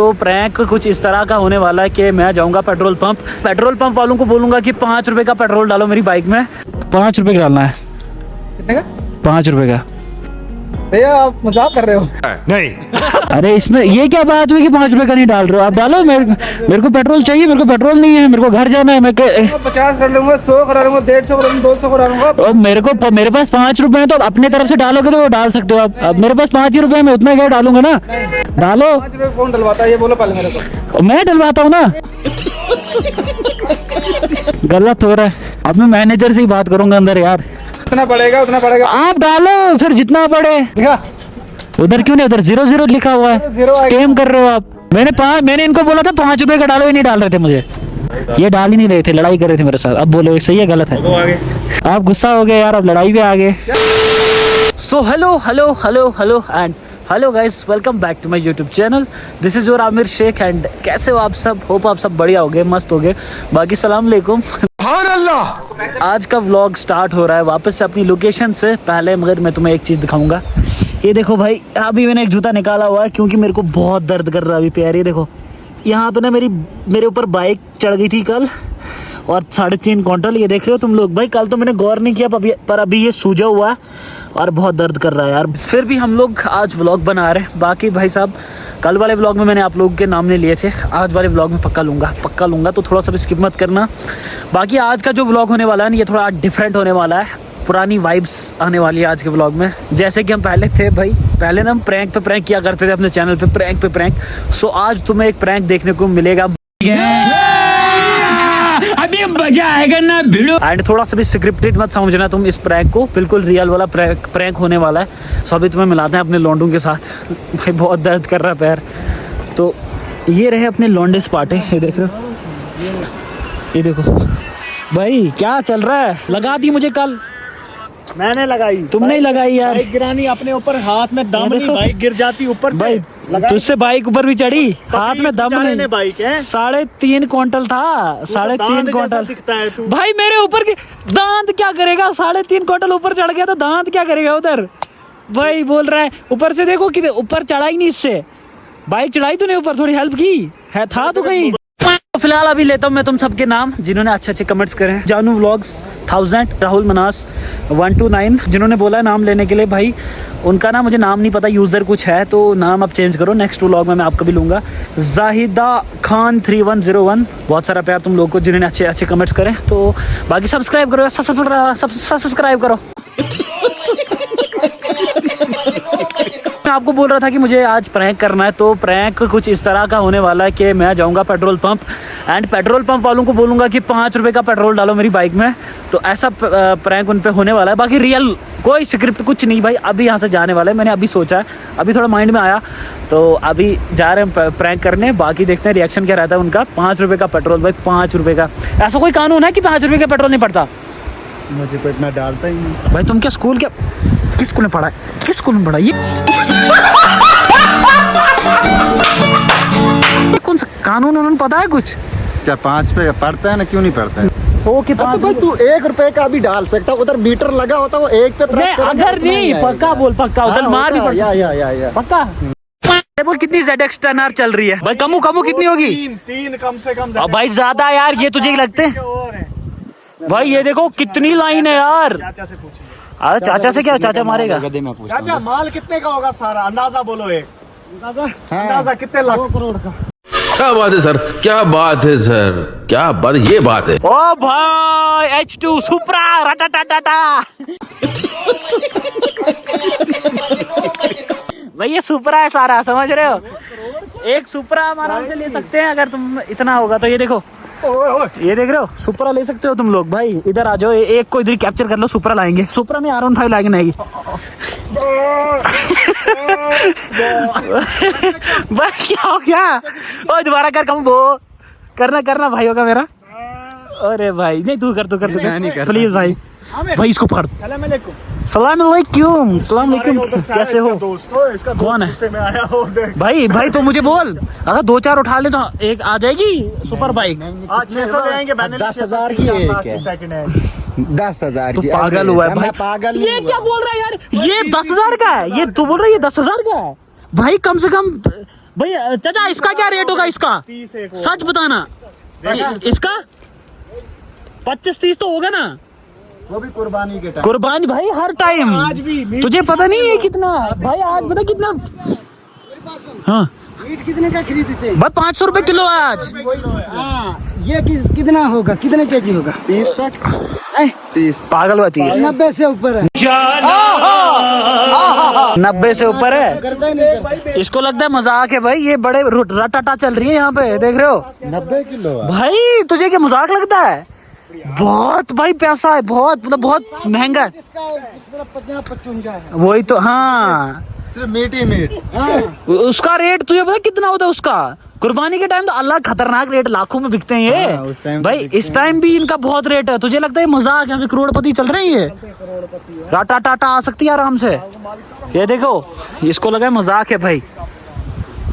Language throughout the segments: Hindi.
तो प्रैंक कुछ इस तरह का होने वाला है कि मैं जाऊंगा पेट्रोल पंप वालों को बोलूंगा कि 5 रुपए का पेट्रोल डालो मेरी बाइक में। 5 रुपए का डालना है। कितने का? 5 रुपए का। भैया आप मजाक कर रहे हो? नहीं। अरे इसमें ये क्या बात हुई कि 5 रुपए का नहीं डाल रहे हो? आप डालो। मेरे को पेट्रोल चाहिए, मेरे को पेट्रोल नहीं है, मेरे को घर जाना है। मैं 50 कर लूंगा, 100 करा लूंगा, 150 करा लूंगा, 200 करा लूंगा। मेरे पास 5 रुपए है तो अपने तरफ से डालोगे तो वो डाल सकते हो आप। अब मेरे पास 5 ही रुपए है, मैं उतना क्या डालूंगा ना। डालो। 5 रुपए कौन डलवाता है ये बोलो पहले मेरे को। मैं डलवाता हूँ ना। गलत हो रहा है। अब मैं मैनेजर से ही बात करूंगा अंदर यार। उतना पड़ेगा उतना पड़ेगा। आप डालो फिर जितना पड़े। दिखा उधर क्यों नहीं, उधर 0 लिखा हुआ है। 0 स्कैम कर रहे हो आप। मैंने इनको बोला था 5 रुपए का डालो, ये नहीं डाल रहे थे मुझे। ये डाल ही नहीं रहे थे, लड़ाई कर रहे थे मेरे साथ। अब बोलो सही है गलत है? आप गुस्सा हो गए यार, अब लड़ाई पे आ गए। So hello and hello guys, welcome back to my YouTube channel. This is your Aamir Shaikh and कैसे हो आप सब? होप आप सब बढ़िया हो गए, मस्त हो गए। बाकी सलाम अलैकुम। आज का व्लॉग स्टार्ट हो रहा है वापस से अपनी लोकेशन से। पहले मगर मैं तुम्हें एक चीज़ दिखाऊंगा। ये देखो भाई, अभी मैंने एक जूता निकाला हुआ है क्योंकि मेरे को बहुत दर्द कर रहा है अभी पैर। ये देखो यहाँ पे ना मेरे ऊपर बाइक चढ़ गई थी कल और 3.5 क्विंटल। ये देख रहे हो तुम लोग भाई। कल तो मैंने गौर नहीं किया पर अभी ये सूजा हुआ है और बहुत दर्द कर रहा है यार। फिर भी हम लोग आज व्लॉग बना रहे हैं। बाकी भाई साहब, कल वाले व्लॉग में मैंने आप लोगों के नाम नहीं लिए थे, आज वाले व्लॉग में पक्का लूँगा। तो थोड़ा सा भी स्किप मत करना। बाकी आज का जो व्लॉग होने वाला है ना, ये थोड़ा डिफरेंट होने वाला है। पुरानी वाइब्स आने वाली है आज के व्लॉग में। जैसे कि हम पहले थे भाई, पहले ना हम प्रैंक पे प्रैंक किया करते थे अपने चैनल पे, प्रैंक पे प्रैंक। सो आज तुम्हें एक प्रैंक देखने को मिलेगा। अभी मजा आएगा ना भिड़ो। एंड थोड़ा सा भी स्क्रिप्टेड मत समझना तुम इस प्रैंक को, बिल्कुल रियल वाला प्रैंक होने वाला है। सो अभी तुम्हें मिलाते हैं अपने लौंडों के साथ। भाई बहुत दर्द कर रहा है पैर। तो ये रहे अपने लौंडे स्पाटे। ये देख रहे हो, ये देखो भाई क्या चल रहा है। लगा दी मुझे कल। मैंने लगाई, तुम नहीं लगाई यार। बाइक गिरानी अपने ऊपर, हाथ में दम नहीं, बाइक गिर जाती ऊपर से। भाई तुझसे बाइक ऊपर भी चढ़ी, हाथ में दम नहीं। बाइक है 3.5 क्विंटल था। 3.5 क्विंटल दिखता है तू। भाई मेरे ऊपर के दांत क्या करेगा? 3.5 क्विंटल ऊपर चढ़ गया तो दांत क्या करेगा उधर? भाई बोल रहा है ऊपर से देखो कि ऊपर चढ़ा ही नहीं। इससे बाइक चढ़ाई तूने ऊपर, थोड़ी हेल्प की है था तो कहीं। तो फिलहाल अभी लेता हूँ मैं तुम सबके नाम जिन्होंने अच्छे कमेंट्स करे हैं। जानू व्लॉग्स 1000, राहुल मनास 129 जिन्होंने बोला है नाम लेने के लिए। भाई उनका ना मुझे नाम नहीं पता, यूज़र कुछ है तो नाम आप चेंज करो। नेक्स्ट व्लॉग में मैं आपका भी लूँगा। जाहिदा खान 3101, बहुत सारा प्यार तुम लोग को जिन्होंने अच्छे कमेंट्स करें। तो बाकी सब्सक्राइब करो, सब्सक्राइब करो। मैं आपको बोल रहा था कि मुझे आज प्रैंक करना है। तो प्रैंक कुछ इस तरह का होने वाला है कि मैं जाऊंगा petrol pump and petrol pump वालों को बोलूंगा कि 5 रुपए का पेट्रोल डालो मेरी बाइक में। तो ऐसा प्रैंक उन पे होने वाला है। बाकी रियल कोई स्क्रिप्ट कुछ नहीं भाई। अभी यहाँ से जाने वाला है, मैंने अभी सोचा है, अभी थोड़ा माइंड में आया तो अभी जा रहे हैं प्रैंक करने। बाकी देखते हैं रिएक्शन क्या रहता है उनका। 5 रुपए का पेट्रोल भाई, 5 रुपए का। ऐसा कोई कानून है कि 5 रुपए का पेट्रोल नहीं पड़ता? मुझे को इतना डालता ही नहीं भाई। तुम क्या स्कूल किस स्कूल में पढ़ा है? किस स्कूल में पढ़ा ये? कौन सा कानून उन्होंने पता है कुछ? क्या 5 पे पड़ता है ना, क्यों नहीं पड़ता है? ओके तो भाई तू 1 रुपए का भी डाल सकता, उधर मीटर लगा होता, वो 1 पे प्रेस करेगा, अगर उतना नहीं ही पक्का आएगा। बोल, पक्का उधर मार भी पड़ सकती है। या पक्का बोल। कितनी ZX 10R चल रही है भाई? कमू कितनी होगी? 3 कम से कम। अब भाई ज्यादा यार, ये तुझे लगते हैं भाई? ये देखो कितनी लाइन है यार। चाचा से पूछिए। अरे चाचा से क्या, चाचा मारेगा। चाचा माल कितने का होगा सारा? अंदाजा बोलो एक। अंदाजा कितने लाख? 2 करोड़ का। क्या बात है सर, क्या बात है सर, क्या बात, ये बात है। ओ भाई H2 सुप्रा रटाटाटा। भाई ये सुप्रा है सारा, समझ रहे हो? एक सुप्रा हम आराम से ले सकते हैं अगर तुम इतना होगा तो। ये देखो, ये देख रहे हो, सुपरा ले सकते हो तुम लोग। भाई इधर आ जाओ, एक को इधर कैप्चर कर लो। सुपरा लाएंगे, सुपरा में R15 लाएंगे नहीं। भाई क्या हो गया? ओ दोबारा कर, कम वो करना भाइयों का मेरा। अरे भाई नहीं, तू कर प्लीज भाई। भाई इसको पकड़। सलाम अलैकुम। कैसे हो? इसका कौन है? में आया हो देख। भाई तो मुझे बोल, अगर 2-4 उठा ले तो एक आ जाएगी सुपर बाइक। आज 600 ले आएंगे। 10,000 की एक है। सेकंड है। 10,000 तो की। पागल हुआ है भाई। मैं पागल ये नहीं क्या हुआ। बोल रहा है यार? ये 10,000 का है। ये तू बोल रहा है ये 10,000 का है भाई? कम से कम भाई चाचा इसका क्या रेट होगा इसका? 30 एक सच बताना। इसका 25-30 तो होगा ना? वो भी कुर्बानी के टाइम। कुर्बानी भाई हर टाइम। आज भी मीट तुझे पता नहीं है कितना भाई, आज पता कितना? हाँ मीट कितने का खरीदते हैं? भाई 500 रुपए किलो है आज। हाँ, ये कितना होगा, कितने केजी होगा? 30 तक। 30 पागल हुआ 30। 90 से ऊपर है। 90 से ऊपर है। करता ही नहीं करता। इसको लगता है मजाक है भाई, ये बड़े रटाटा चल रही है यहाँ पे, देख रहे हो 90 किलो है। भाई? तुझे क्या मजाक लगता है? बहुत भाई पैसा है, बहुत मतलब बहुत महंगा है। इसका 50-55 है। वही तो, हाँ सिर्फ मीट ही मीट। हाँ, उसका रेट तुझे पता कितना होता है उसका? कुर्बानी के टाइम तो अल्लाह खतरनाक रेट, लाखों में बिकते हैं ये। हाँ, उस टाइम भाई इस टाइम भी इनका बहुत रेट है। तुझे लगता है मजाक? यहाँ पे करोड़पति चल रहे हैं ये, टाटा टाटा आ सकती है आराम से। ये देखो, इसको लगा है मजाक है भाई।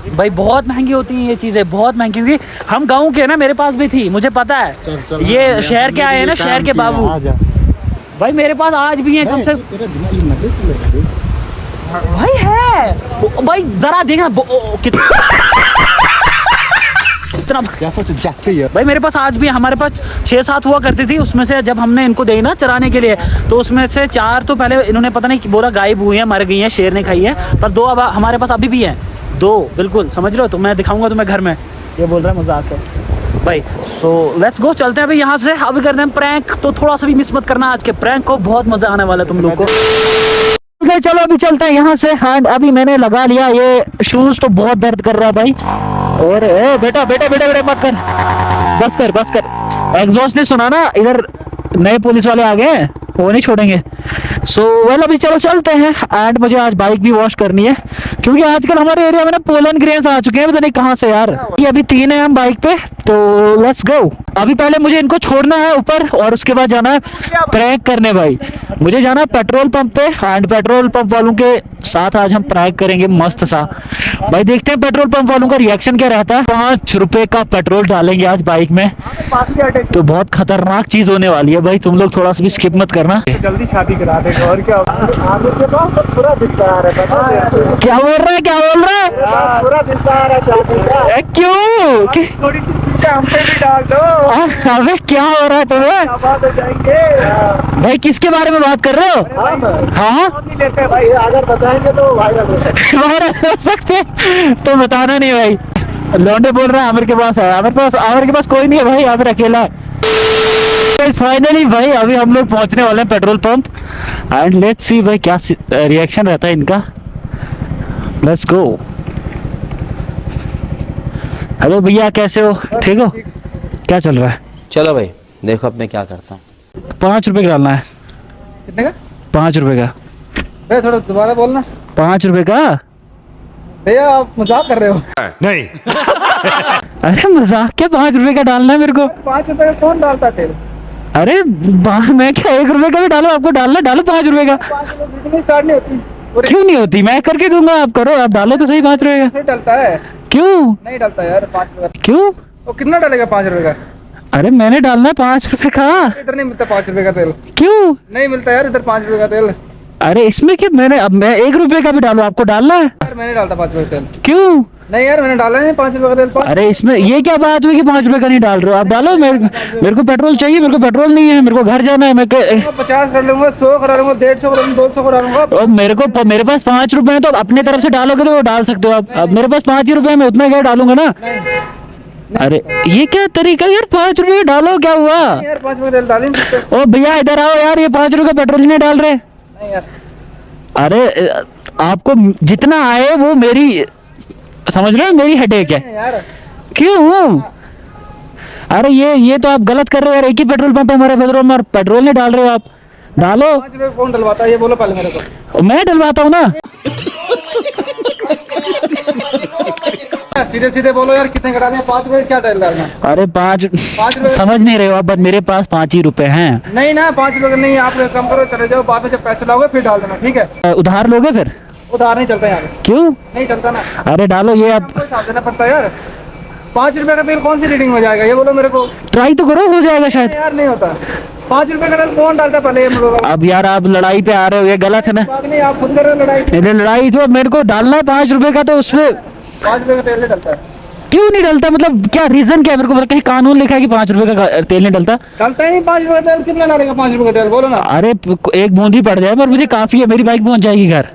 भाई बहुत महंगी होती हैं ये चीजें, बहुत महंगी। क्योंकि हम गाँव के ना, मेरे पास भी थी, मुझे पता है। चल, ये शहर के आए हैं ना, शहर के बाबू। भाई मेरे पास आज भी है कम से भाई है भाई, जरा देखना कितना जाते ही है। भाई मेरे पास आज भी, हमारे पास 6-7 हुआ करती थी। उसमें से जब हमने इनको दी ना चराने के लिए, तो उसमें से 4 तो पहले इन्होंने पता नहीं बोला गायब हुई है, मर गई है, शेर ने खाई है। पर 2 अब हमारे पास अभी भी हैं, 2 बिल्कुल, समझ लो। तो मैं दिखाऊंगा तुम्हें घर में। ये बोल रहा है मजाक है भाई। सो लेट्स गो, चलते हैं भाई यहाँ से। अभी करते हैं प्रैंक, तो थोड़ा सा भी मिस मत करना आज के प्रैंक को, बहुत मजा आने वाला है तुम लोग को। चलो अभी चलते हैं यहाँ से। हाँ अभी मैंने लगा लिया ये शूज, तो बहुत दर्द कर रहा है भाई। और बेटा बेटा बेटा बेटा मत कर, बस कर। एग्जॉस्ट नहीं सुना ना? इधर नए पुलिस वाले आ गए हैं, वो नहीं छोड़ेंगे। सो वेल अभी चलो चलते हैं। एंड मुझे आज बाइक भी वॉश करनी है, क्योंकि आजकल हमारे एरिया में ना पोलन ग्रेन्स आ चुके हैं, पता नहीं कहाँ से यार। ये अभी 3 हैं हम बाइक पे, तो लेट्स गो। अभी पहले मुझे इनको छोड़ना है ऊपर, और उसके बाद जाना है प्रैंक करने भाई। मुझे जाना है पेट्रोल पंप पे, एंड पेट्रोल पंप वालों के साथ आज हम प्रैंक करेंगे मस्त सा भाई। देखते हैं पेट्रोल पंप वालों का रिएक्शन क्या रहता है। 5 रुपए का पेट्रोल डालेंगे आज बाइक में, तो बहुत खतरनाक चीज होने वाली है भाई। तुम लोग थोड़ा सा भी स्किप मत करना। जल्दी शादी करा देगा और क्या। आमिर के पास तो पूरा विस्तार है, पता है? क्या बोल रहा है, क्या बोल रहा है? पूरा विस्तार है शादी का। क्यों? थोड़ी सी चीजें हम पे भी डाल दो, अबे क्या हो रहा है तुम्हें आबाद हो जाएंगे। भाई? किसके बारे में बात कर रहे हो? हाँ नहीं लेते भाई, अगर बताएंगे तो वायरल हो सकते। वायरल हो सकते, तो बताना नहीं भाई। लौंडे बोल रहा है आमिर के पास है। आमिर के पास कोई नहीं है भाई, आमिर अकेला है। फाइनली भाई अभी हम लोग पहुंचने वाले हैं petrol pump, and let's see भाई क्या रिएक्शन रहता है इनका। Let's go. हेलो भैया, कैसे हो? ठीक हो? क्या चल रहा है? चलो भाई देखो अब मैं क्या करता हूँ। 5 रुपए का डालना है। कितने का? 5 रुपए का भैया, थोड़ा दोबारा बोलना। 5 रुपए का? भैया आप मजाक कर रहे हो? अरे मजाक क्या, 5 रुपए का डालना है मेरे को। 5 रुपए का कौन डालता तेल? अरे मैं क्या 1 रुपए का भी डालो? आपको डालना, डालो 5 रुपए का। 5 रुपए बिजली स्टार्ट नहीं होती। क्यों नहीं होती? मैं करके दूंगा, आप करो, आप डालो तो सही 5 रुपए का। नहीं डलता है, क्यों? नहीं डलता यार 5 रुपए। क्यों? वो कितना डालेगा 5 रुपए का? अरे मैंने डालना है 5 रुपए का। इधर नहीं मिलता 5 रुपए का तेल, क्यों? नहीं मिलता यार इधर 5 रुपए का तेल। अरे इसमें क्या, अब मैं 1 रुपए का भी डालू, आपको डालना है? यार मैंने डालता 5 रुपए का तेल। क्यों? नहीं यार मैंने डाला है 5 रुपए का तेल। अरे इसमें ये क्या बात हुई कि 5 रुपए का नहीं डाल रहे हो? आप डालो। मेरे को पेट्रोल चाहिए, मेरे को पेट्रोल नहीं है, मेरे को घर जाना है। मैं 50 कर लूंगा, 100 करा लूंगा, 150 करा लूंगा, 200 करा लूंगा। और मेरे पास 5 रुपए है, तो अपने तरफ से डालोगे तो वो डाल सकते हो आप। अब मेरे पास 5 ही रुपए है, मैं उतना क्या डालूंगा ना। अरे ये क्या तरीका यार, 5 रुपए डालो, क्या हुआ? यार 5 रुपए तेल डाल ही नहीं सकते। ओ भैया इधर आओ यार, ये 5 रुपए पेट्रोल ही नहीं डाल रहे। नहीं यार, अरे आपको जितना आए वो मेरी, समझ रहे हो, मेरी हेडेक है। यार क्यों? अरे ये तो आप गलत कर रहे हो यार। एक ही पेट्रोल पंप है हमारे पेट्रोल में, पेट्रोल नहीं डाल रहे हो आप। डालो। 5 रुपए कौन डलवाता है ये बोलो पहले मेरे को। मैं डलवाता हूँ ना। सीधे सीधे बोलो यार, कितने करा दिया? 5 रुपए क्या तेल डालना? अरे 5 रुपए समझ नहीं रहे हो आप, बस मेरे पास 5 ही रुपए हैं। नहीं ना 5 रुपए का नहीं, आप कम करो, चले जाओ, बाद में जब पैसे लाओगे फिर डाल देना, ठीक है? उधार लोगे फिर? उधार नहीं चलता यार। क्यों नहीं चलता ना, अरे डालो ये आप। आपको हिसाब देना पड़ता है यार। 5 रुपए का तेल कौन सी रीडिंग में जाएगा ये बोलो मेरे को। ट्राई तो करो, हो जाएगा शायद। यार नहीं होता। 5 रुपए का तेल कौन डालता पहले ये बोलो। अब यार आप लड़ाई पे आ रहे हो, ये गलत है ना। बात नहीं, आप खुद कर रहे हो लड़ाई। मेरे लड़ाई तो मेरे को डालना है 5 रुपए का, तो उसमें 5 रुपए का तेल नहीं डलता है। क्यों नहीं डलता, मतलब क्या रीजन क्या है? मेरे को कहीं कानून लिखा है कि 5 रुपए का तेल नहीं डलता? डलता ही नहीं 5 रुपए का तेल। कितना डालेगा 5 रुपए का तेल, बोलो ना। अरे एक बूंद ही पड़ जाए पर मुझे काफी है, मेरी बाइक पहुंच जाएगी घर।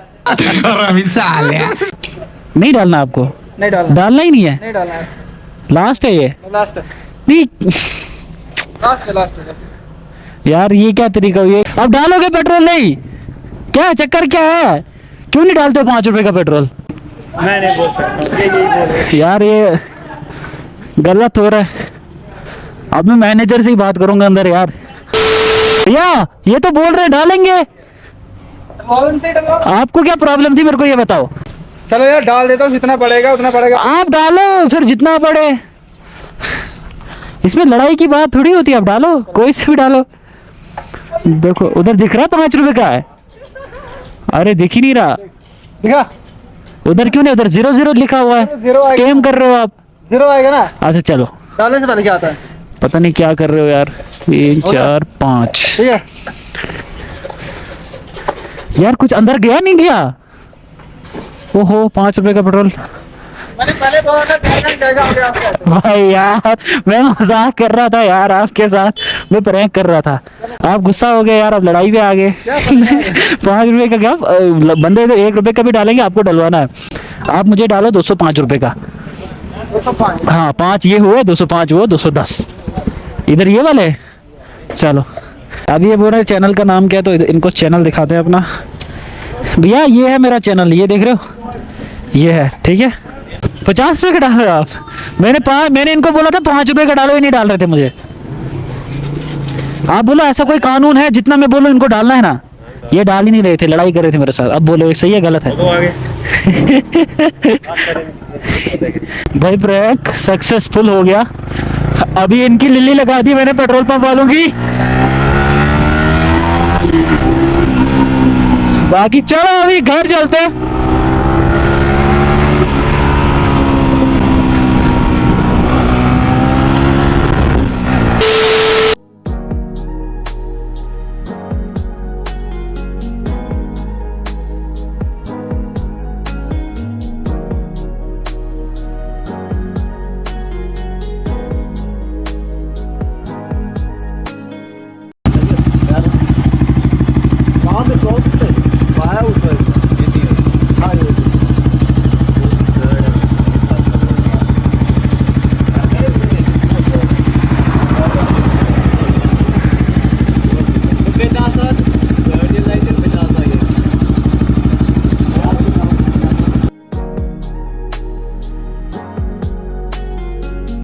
नहीं डालना आपको? नहीं डालना, डालना ही नहीं है? नहीं डालना है। लास्ट है ये? लास्ट है, नहीं लास्ट है, लास्ट है। यार ये क्या तरीका हुआ ये? अब डालोगे पेट्रोल नहीं? क्या चक्कर क्या है? क्यों नहीं डालते 5 रुपए का पेट्रोल? मैं नहीं बोल सकता, ये यही बोल रहे हैं। यार ये गलत हो रहा है। अब मैं मैनेजर से ही बात करूंगा अंदर यार। भैया ये तो बोल रहे डालेंगे, ओवन से डलवाओ। आपको क्या प्रॉब्लम थी मेरे को ये बताओ? चलो यार डाल देता हूँ, जितना पड़ेगा उतना पड़ेगा। आप डालो फिर जितना पड़े, इसमें लड़ाई की बात थोड़ी होती है। आप डालो, कोई से भी डालो। देखो उधर दिख रहा 5 रुपए का है। अरे दिख ही नहीं रहा। दिखा, उधर क्यों नहीं? उधर 0 लिखा हुआ है। 0 आएगा। स्कैम कर रहे हो आप। 0 आएगा ना। अच्छा चलो, डालने से पहले क्या आता है? पता नहीं क्या कर रहे हो यार। 3 4 5 ठीक है, यार कुछ अंदर गया नहीं गया? ओहो 5 रुपए का पेट्रोल। मैंने पहले बोला था 4 घंटे जाएगा, हो गया आपका। भाई यार मैं मजाक कर रहा था यार आपके साथ, मैं प्रैंक कर रहा था। आप गुस्सा हो गए यार, अब लड़ाई में आ गए। 5 रुपए का क्या बंदे तो 1 रुपए का भी डालेंगे, आपको डलवाना है। आप मुझे डालो 205 रुपए का। 205। हाँ 5 ये हुए, 205 वो 210 इधर ये वाले। चलो अब ये बोल रहे चैनल का नाम क्या है, तो इनको चैनल दिखाते हैं अपना। भैया ये है मेरा चैनल, ये देख रहे हो, ये है ठीक है। 50 रुपए का डाल रहे हो आप? मैंने इनको बोला था 5 रुपए का डालो, ये नहीं डाल रहे थे मुझे। आप बोलो ऐसा कोई कानून है जितना मैं बोलूं इनको डालना है ना? ये डाल ही नहीं रहे थे, लड़ाई कर रहे थे मेरे साथ। अब बोलो ये सही है गलत है? भाई प्रैंक सक्सेसफुल हो गया। अभी इनकी लिल्ली लगा दी मैंने पेट्रोल पंप वालों की। बाकी चलो अभी घर चलते हैं।